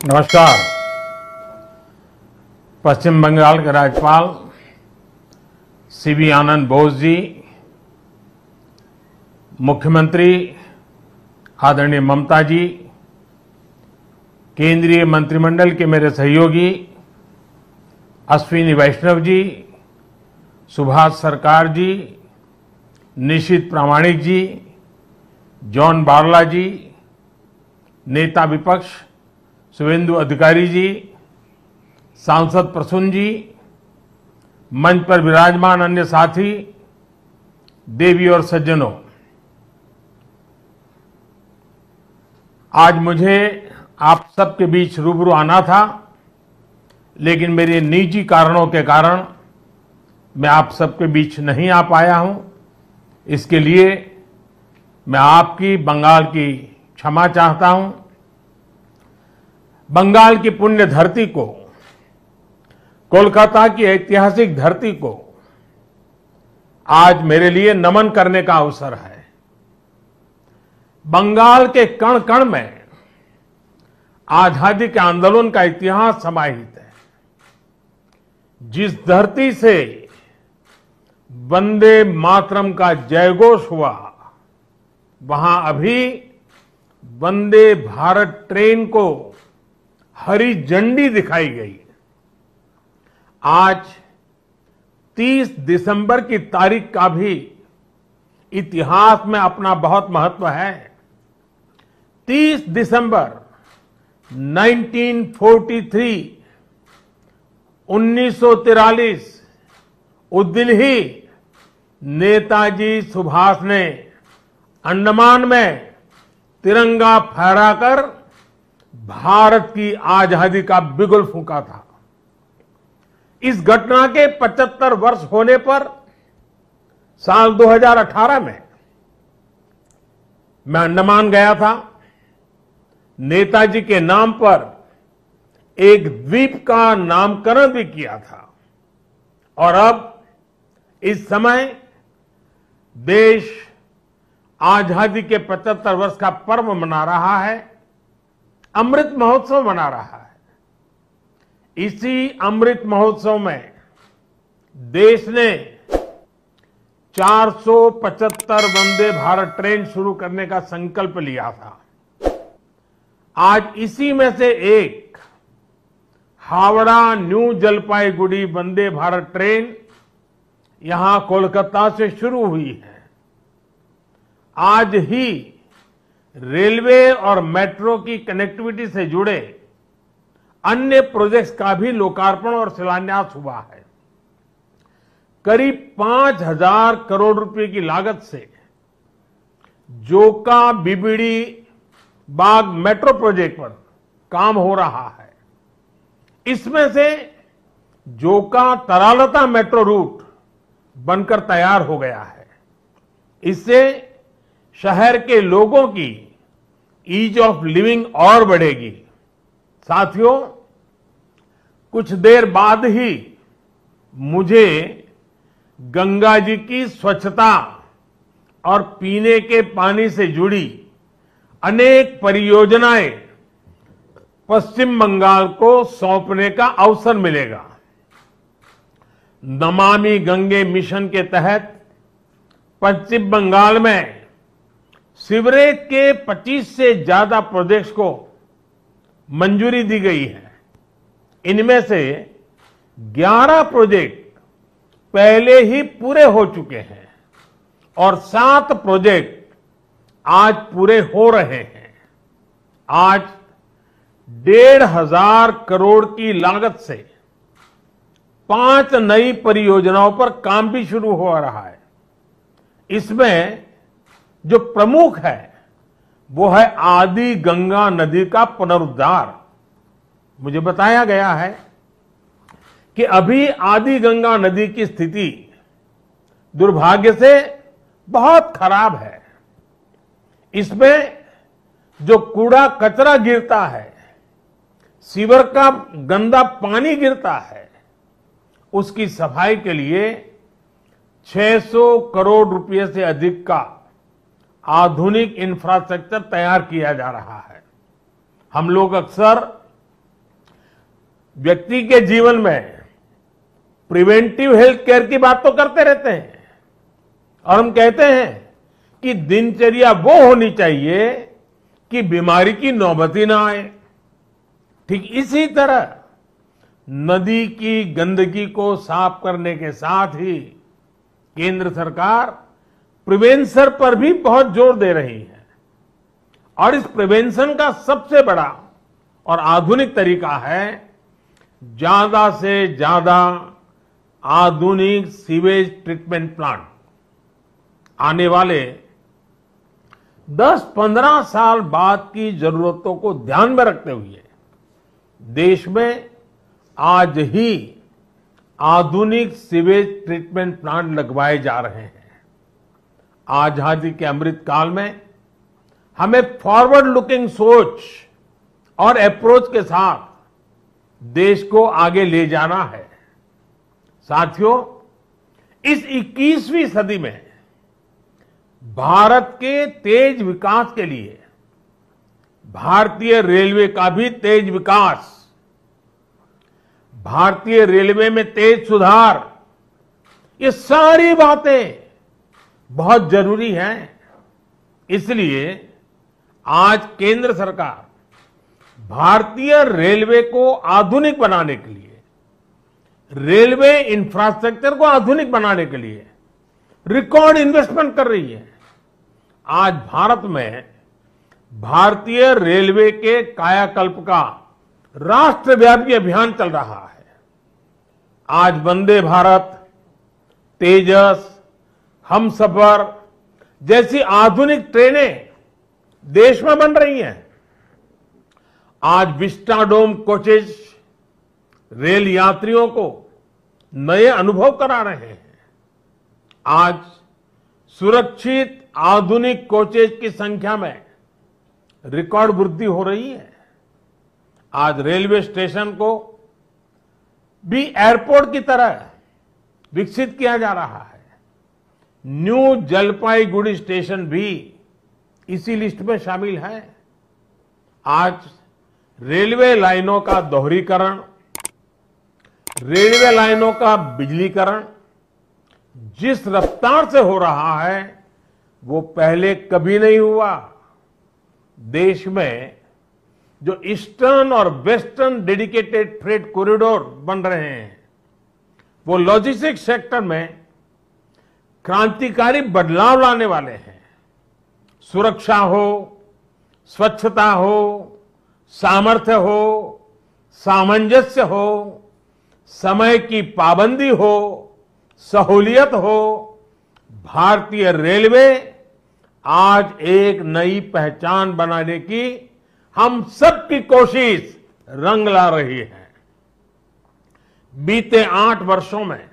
नमस्कार। पश्चिम बंगाल के राज्यपाल सीवी आनंद बोस जी, मुख्यमंत्री आदरणीय ममता जी, केंद्रीय मंत्रिमंडल के मेरे सहयोगी अश्विनी वैष्णव जी, सुभाष सरकार जी, निशित प्रामाणिक जी, जॉन बारला जी, नेता विपक्ष शुभेंदु अधिकारी जी, सांसद प्रसून जी, मंच पर विराजमान अन्य साथी, देवी और सज्जनों, आज मुझे आप सबके बीच रूबरू आना था, लेकिन मेरे निजी कारणों के कारण मैं आप सबके बीच नहीं आ पाया हूं। इसके लिए मैं आपकी, बंगाल की क्षमा चाहता हूं। बंगाल की पुण्य धरती को, कोलकाता की ऐतिहासिक धरती को आज मेरे लिए नमन करने का अवसर है। बंगाल के कण कण में आजादी के आंदोलन का इतिहास समाहित है। जिस धरती से वंदे मातरम का जयघोष हुआ, वहां अभी वंदे भारत ट्रेन को हरी झंडी दिखाई गई। आज 30 दिसंबर की तारीख का भी इतिहास में अपना बहुत महत्व है। 30 दिसंबर 1943 उस दिन ही नेताजी सुभाष ने अंडमान में तिरंगा फहराकर भारत की आजादी का बिगुल फूंका था। इस घटना के 75 वर्ष होने पर साल 2018 में मैं अंडमान गया था। नेताजी के नाम पर एक द्वीप का नामकरण भी किया था। और अब इस समय देश आजादी के 75 वर्ष का पर्व मना रहा है, अमृत महोत्सव मना रहा है। इसी अमृत महोत्सव में देश ने 475 वंदे भारत ट्रेन शुरू करने का संकल्प लिया था। आज इसी में से एक हावड़ा न्यू जलपाईगुड़ी वंदे भारत ट्रेन यहां कोलकाता से शुरू हुई है। आज ही रेलवे और मेट्रो की कनेक्टिविटी से जुड़े अन्य प्रोजेक्ट्स का भी लोकार्पण और शिलान्यास हुआ है। करीब 5,000 करोड़ रुपए की लागत से जोका बीबीडी बाग मेट्रो प्रोजेक्ट पर काम हो रहा है। इसमें से जोका तरालता मेट्रो रूट बनकर तैयार हो गया है। इससे शहर के लोगों की ईज ऑफ लिविंग और बढ़ेगी। साथियों, कुछ देर बाद ही मुझे गंगा जी की स्वच्छता और पीने के पानी से जुड़ी अनेक परियोजनाएं पश्चिम बंगाल को सौंपने का अवसर मिलेगा। नमामि गंगे मिशन के तहत पश्चिम बंगाल में सीवरेज के 25 से ज्यादा प्रोजेक्ट्स को मंजूरी दी गई है। इनमें से 11 प्रोजेक्ट पहले ही पूरे हो चुके हैं और 7 प्रोजेक्ट आज पूरे हो रहे हैं। आज 1,500 करोड़ की लागत से 5 नई परियोजनाओं पर काम भी शुरू हो रहा है। इसमें जो प्रमुख है वो है आदि गंगा नदी का पुनरुद्धार। मुझे बताया गया है कि अभी आदि गंगा नदी की स्थिति दुर्भाग्य से बहुत खराब है। इसमें जो कूड़ा कचरा गिरता है, सीवर का गंदा पानी गिरता है, उसकी सफाई के लिए 600 करोड़ रुपए से अधिक का आधुनिक इंफ्रास्ट्रक्चर तैयार किया जा रहा है। हम लोग अक्सर व्यक्ति के जीवन में प्रिवेंटिव हेल्थ केयर की बात तो करते रहते हैं और हम कहते हैं कि दिनचर्या वो होनी चाहिए कि बीमारी की नौबत ही ना आए। ठीक इसी तरह नदी की गंदगी को साफ करने के साथ ही केंद्र सरकार प्रिवेंशन पर भी बहुत जोर दे रही है और इस प्रिवेंशन का सबसे बड़ा और आधुनिक तरीका है ज्यादा से ज्यादा आधुनिक सीवेज ट्रीटमेंट प्लांट। आने वाले 10-15 साल बाद की जरूरतों को ध्यान में रखते हुए देश में आज ही आधुनिक सीवेज ट्रीटमेंट प्लांट लगवाए जा रहे हैं। आजादी के अमृत काल में हमें फॉरवर्ड लुकिंग सोच और अप्रोच के साथ देश को आगे ले जाना है। साथियों, इस 21वीं सदी में भारत के तेज विकास के लिए भारतीय रेलवे का भी तेज विकास, भारतीय रेलवे में तेज सुधार, ये सारी बातें बहुत जरूरी हैं। इसलिए आज केंद्र सरकार भारतीय रेलवे को आधुनिक बनाने के लिए, रेलवे इंफ्रास्ट्रक्चर को आधुनिक बनाने के लिए रिकॉर्ड इन्वेस्टमेंट कर रही है। आज भारत में भारतीय रेलवे के कायाकल्प का राष्ट्रव्यापी अभियान चल रहा है। आज वंदे भारत, तेजस, हमसफर जैसी आधुनिक ट्रेनें देश में बन रही हैं। आज विस्टाडोम कोचेज रेल यात्रियों को नए अनुभव करा रहे हैं। आज सुरक्षित आधुनिक कोचेज की संख्या में रिकॉर्ड वृद्धि हो रही है। आज रेलवे स्टेशन को भी एयरपोर्ट की तरह विकसित किया जा रहा है। न्यू जलपाईगुड़ी स्टेशन भी इसी लिस्ट में शामिल है। आज रेलवे लाइनों का दोहरीकरण, रेलवे लाइनों का बिजलीकरण जिस रफ्तार से हो रहा है वो पहले कभी नहीं हुआ। देश में जो ईस्टर्न और वेस्टर्न डेडिकेटेड फ्रेट कॉरिडोर बन रहे हैं वो लॉजिस्टिक्स सेक्टर में क्रांतिकारी बदलाव लाने वाले हैं। सुरक्षा हो, स्वच्छता हो, सामर्थ्य हो, सामंजस्य हो, समय की पाबंदी हो, सहूलियत हो, भारतीय रेलवे आज एक नई पहचान बनाने की हम सबकी कोशिश रंग ला रही है। बीते 8 वर्षों में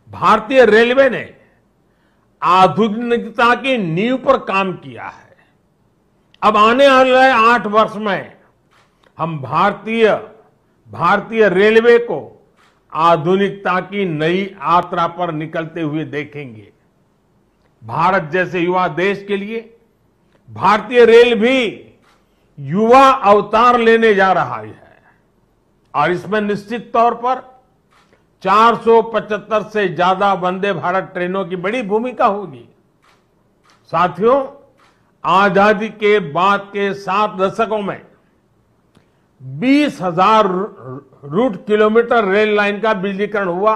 भारतीय रेलवे ने आधुनिकता की नींव पर काम किया है। अब आने वाले 8 वर्ष में हम भारतीय रेलवे को आधुनिकता की नई यात्रा पर निकलते हुए देखेंगे। भारत जैसे युवा देश के लिए भारतीय रेल भी युवा अवतार लेने जा रहा है और इसमें निश्चित तौर पर 475 से ज्यादा वंदे भारत ट्रेनों की बड़ी भूमिका होगी। साथियों, आजादी के बाद के 7 दशकों में 20,000 रूट किलोमीटर रेल लाइन का बिजलीकरण हुआ।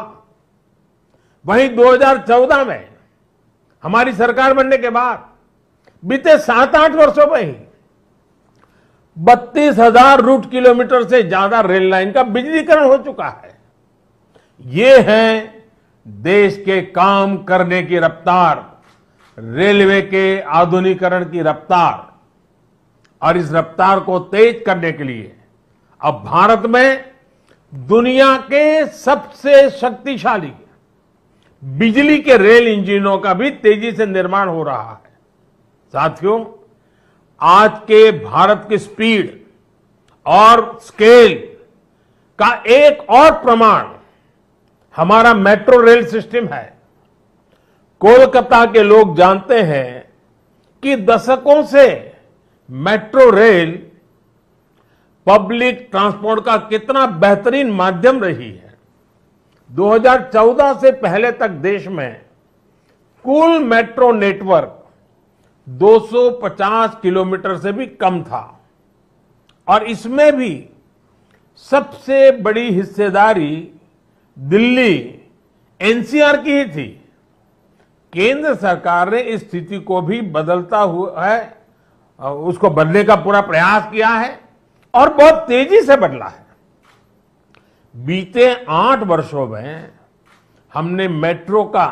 वहीं 2014 में हमारी सरकार बनने के बाद बीते 7-8 वर्षों में ही 32,000 रूट किलोमीटर से ज्यादा रेल लाइन का बिजलीकरण हो चुका है। ये है देश के काम करने की रफ्तार, रेलवे के आधुनिकीकरण की रफ्तार। और इस रफ्तार को तेज करने के लिए अब भारत में दुनिया के सबसे शक्तिशाली बिजली के रेल इंजनों का भी तेजी से निर्माण हो रहा है। साथियों, आज के भारत की स्पीड और स्केल का एक और प्रमाण हमारा मेट्रो रेल सिस्टम है। कोलकाता के लोग जानते हैं कि दशकों से मेट्रो रेल पब्लिक ट्रांसपोर्ट का कितना बेहतरीन माध्यम रही है। 2014 से पहले तक देश में कुल मेट्रो नेटवर्क 250 किलोमीटर से भी कम था और इसमें भी सबसे बड़ी हिस्सेदारी दिल्ली एनसीआर की ही थी। केंद्र सरकार ने इस स्थिति को भी बदलता हुआ है, उसको बदलने का पूरा प्रयास किया है और बहुत तेजी से बदला है। बीते 8 वर्षों में हमने मेट्रो का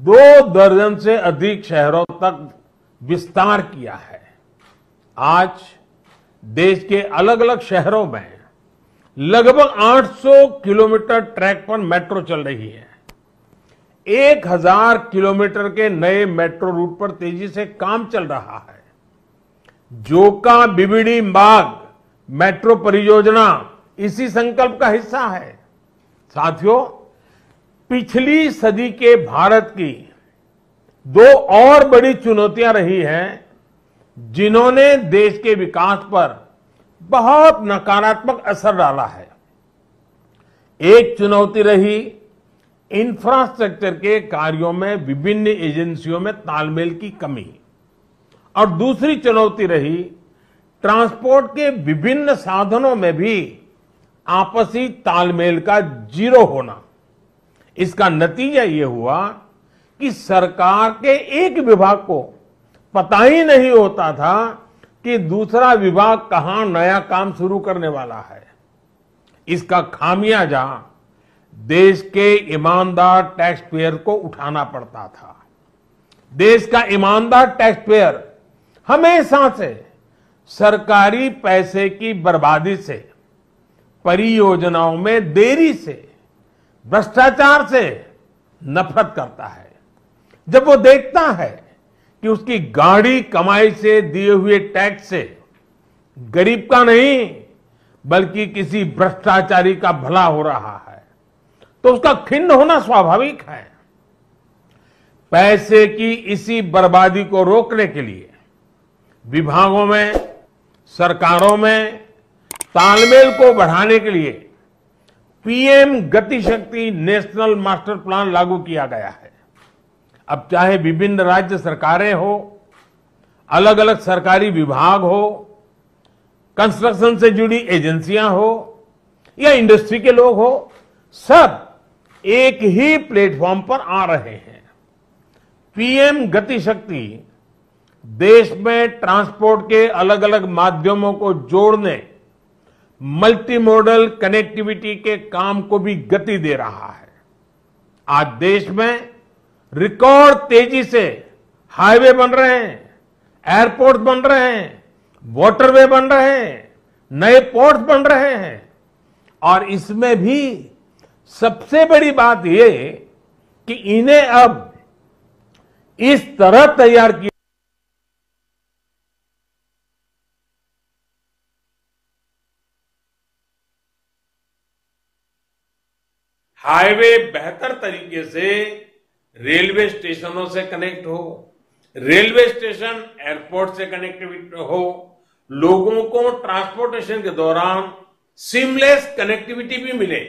2 दर्जन से अधिक शहरों तक विस्तार किया है। आज देश के अलग अलग शहरों में लगभग 800 किलोमीटर ट्रैक पर मेट्रो चल रही है। 1000 किलोमीटर के नए मेट्रो रूट पर तेजी से काम चल रहा है। जोका बीबीडी मार्ग मेट्रो परियोजना इसी संकल्प का हिस्सा है। साथियों, पिछली सदी के भारत की 2 और बड़ी चुनौतियां रही हैं जिन्होंने देश के विकास पर बहुत नकारात्मक असर डाला है। एक चुनौती रही इंफ्रास्ट्रक्चर के कार्यों में विभिन्न एजेंसियों में तालमेल की कमी और दूसरी चुनौती रही ट्रांसपोर्ट के विभिन्न साधनों में भी आपसी तालमेल का जीरो होना। इसका नतीजा ये हुआ कि सरकार के एक विभाग को पता ही नहीं होता था कि दूसरा विभाग कहां नया काम शुरू करने वाला है। इसका खामियाजा देश के ईमानदार टैक्स पेयर को उठाना पड़ता था। देश का ईमानदार टैक्स पेयर हमेशा से सरकारी पैसे की बर्बादी से, परियोजनाओं में देरी से, भ्रष्टाचार से नफरत करता है। जब वो देखता है कि उसकी गाढ़ी कमाई से दिए हुए टैक्स से गरीब का नहीं बल्कि किसी भ्रष्टाचारी का भला हो रहा है तो उसका खिन्न होना स्वाभाविक है। पैसे की इसी बर्बादी को रोकने के लिए विभागों में, सरकारों में तालमेल को बढ़ाने के लिए पीएम गति शक्ति नेशनल मास्टर प्लान लागू किया गया है। अब चाहे विभिन्न राज्य सरकारें हो, अलग अलग सरकारी विभाग हो, कंस्ट्रक्शन से जुड़ी एजेंसियां हो या इंडस्ट्री के लोग हो, सब एक ही प्लेटफॉर्म पर आ रहे हैं। पीएम गति शक्ति देश में ट्रांसपोर्ट के अलग अलग माध्यमों को जोड़ने, मल्टी मॉडल कनेक्टिविटी के काम को भी गति दे रहा है। आज देश में रिकॉर्ड तेजी से हाईवे बन रहे हैं, एयरपोर्ट बन रहे हैं, वाटरवे बन रहे हैं, नए पोर्ट्स बन रहे हैं और इसमें भी सबसे बड़ी बात यह कि इन्हें अब इस तरह तैयार किया हाईवे बेहतर तरीके से रेलवे स्टेशनों से कनेक्ट हो, रेलवे स्टेशन एयरपोर्ट से कनेक्टिविटी हो, लोगों को ट्रांसपोर्टेशन के दौरान सीमलेस कनेक्टिविटी भी मिले।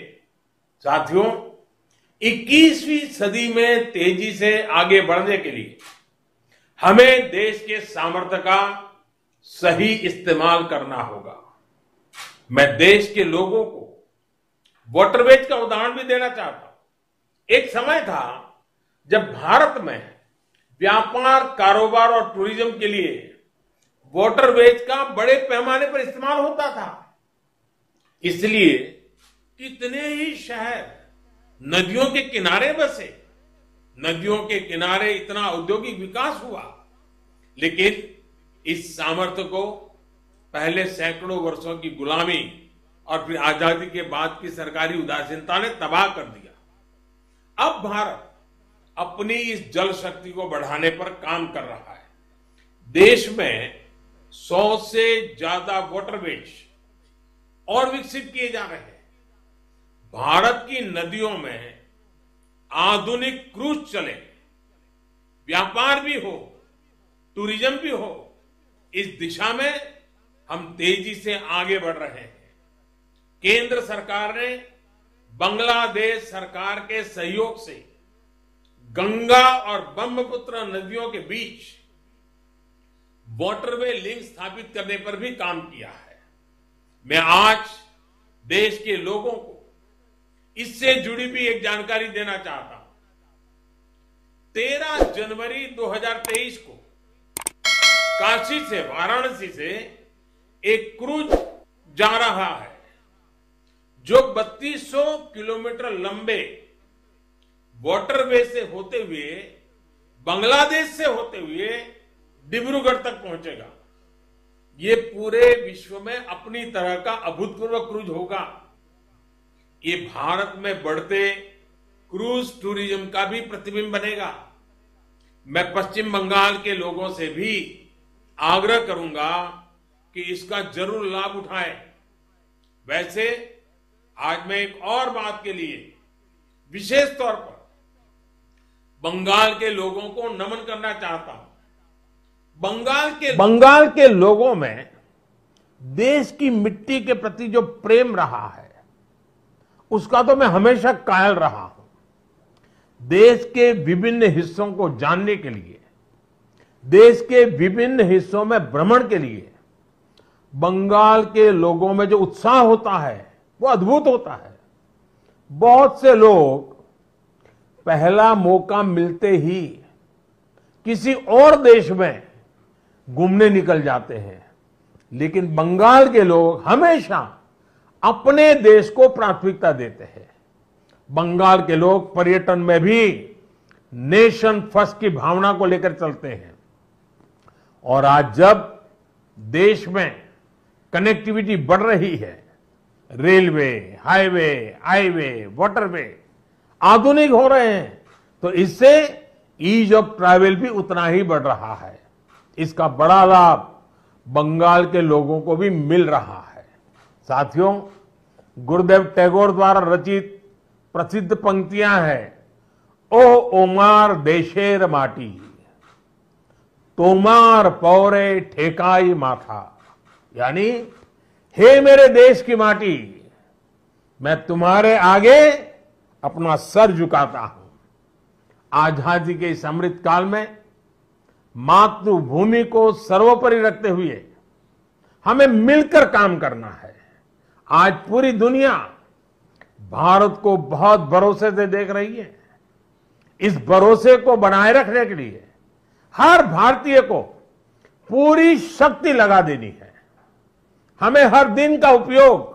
साथियों, 21वीं सदी में तेजी से आगे बढ़ने के लिए हमें देश के सामर्थ्य का सही इस्तेमाल करना होगा। मैं देश के लोगों को वाटरवेज का उदाहरण भी देना चाहता हूं। एक समय था जब भारत में व्यापार, कारोबार और टूरिज्म के लिए वाटरवेज का बड़े पैमाने पर इस्तेमाल होता था। इसलिए कितने ही शहर नदियों के किनारे बसे, नदियों के किनारे इतना औद्योगिक विकास हुआ, लेकिन इस सामर्थ्य को पहले सैकड़ों वर्षों की गुलामी और फिर आजादी के बाद की सरकारी उदासीनता ने तबाह कर दिया। अब भारत अपनी इस जल शक्ति को बढ़ाने पर काम कर रहा है। देश में 100 से ज्यादा वाटरवेज और विकसित किए जा रहे हैं। भारत की नदियों में आधुनिक क्रूज चले, व्यापार भी हो, टूरिज्म भी हो। इस दिशा में हम तेजी से आगे बढ़ रहे हैं। केंद्र सरकार ने बांग्लादेश सरकार के सहयोग से गंगा और ब्रह्मपुत्र नदियों के बीच वाटरवे लिंक स्थापित करने पर भी काम किया है। मैं आज देश के लोगों को इससे जुड़ी भी एक जानकारी देना चाहता हूं। 13 जनवरी 2023 को काशी से, वाराणसी से एक क्रूज जा रहा है जो 3200 किलोमीटर लंबे वाटरवे से होते हुए, बांग्लादेश से होते हुए डिब्रूगढ़ तक पहुंचेगा। ये पूरे विश्व में अपनी तरह का अभूतपूर्व क्रूज होगा। ये भारत में बढ़ते क्रूज टूरिज्म का भी प्रतिबिंब बनेगा। मैं पश्चिम बंगाल के लोगों से भी आग्रह करूंगा कि इसका जरूर लाभ उठाएं। वैसे आज मैं एक और बात के लिए विशेष तौर पर बंगाल के लोगों को नमन करना चाहता हूं। बंगाल के लोगों में देश की मिट्टी के प्रति जो प्रेम रहा है, उसका तो मैं हमेशा कायल रहा हूं। देश के विभिन्न हिस्सों को जानने के लिए, देश के विभिन्न हिस्सों में भ्रमण के लिए बंगाल के लोगों में जो उत्साह होता है वो अद्भुत होता है। बहुत से लोग पहला मौका मिलते ही किसी और देश में घूमने निकल जाते हैं, लेकिन बंगाल के लोग हमेशा अपने देश को प्राथमिकता देते हैं। बंगाल के लोग पर्यटन में भी नेशन फर्स्ट की भावना को लेकर चलते हैं। और आज जब देश में कनेक्टिविटी बढ़ रही है, रेलवे, हाईवे, वाटरवे आधुनिक हो रहे हैं, तो इससे ईज ऑफ ट्रैवल भी उतना ही बढ़ रहा है। इसका बड़ा लाभ बंगाल के लोगों को भी मिल रहा है। साथियों, गुरुदेव टैगोर द्वारा रचित प्रसिद्ध पंक्तियां हैं, ओ ओमार देशेर माटी, तोमार पौरे ठेकाई माथा, यानी हे मेरे देश की माटी, मैं तुम्हारे आगे अपना सर झुकाता हूं। आजादी के इस अमृत काल में मातृभूमि को सर्वोपरि रखते हुए हमें मिलकर काम करना है। आज पूरी दुनिया भारत को बहुत भरोसे से देख रही है। इस भरोसे को बनाए रखने के लिए हर भारतीय को पूरी शक्ति लगा देनी है। हमें हर दिन का उपयोग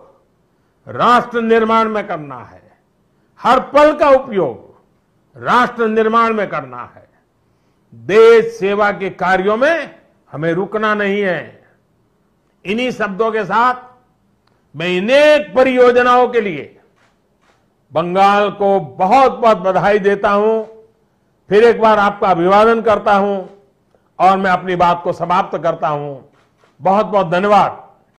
राष्ट्र निर्माण में करना है, हर पल का उपयोग राष्ट्र निर्माण में करना है। देश सेवा के कार्यों में हमें रुकना नहीं है। इन्हीं शब्दों के साथ मैं अनेक परियोजनाओं के लिए बंगाल को बहुत बहुत बधाई देता हूं। फिर एक बार आपका अभिवादन करता हूं और मैं अपनी बात को समाप्त करता हूं। बहुत बहुत धन्यवाद।